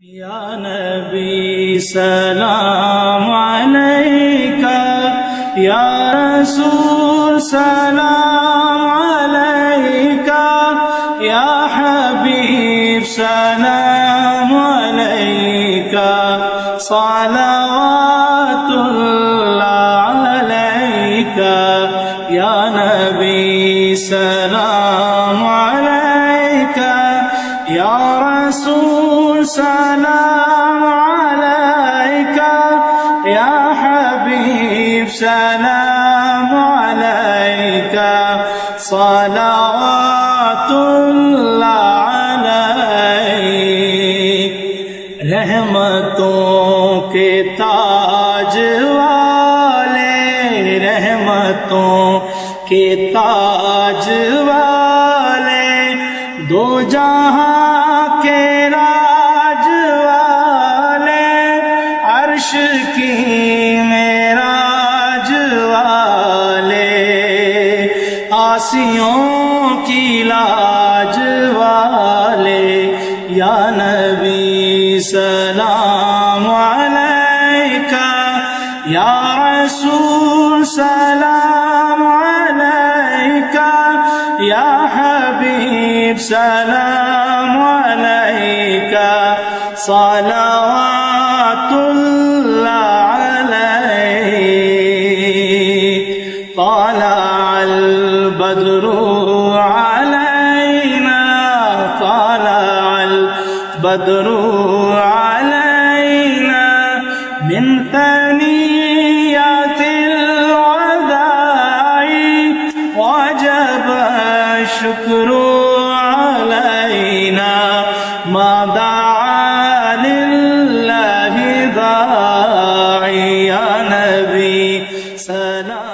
या नबी सलाम अलैका, या रसूल सलाम अलैका, या हबीब सलाम अलैका, सलावतुल्लाह अलैका। या नबी सलाम अलैका, या रसूल सलाम अलैका, या हबीब सलाम अलैका, सलावतुल्लाह अलैक। रहमतों के ताज वाले, रहमतों के ताज वाले, दो जहां के राज वाले, अर्श की मेराज वाले, आसियों की लाज वाले। या नबी सलाम अलैका, या रसूल सलाम अलैका, या हबीब सलाम अलैका, सलावतुल्लाह अलैक। तलअल बद्रु अलैना, तलअल बद्रु अलैना, मिन तनियतिल वदाई, वजब शुक्रु अलैना, मा दआ लिल्लाहि दाई। या नबी सलाम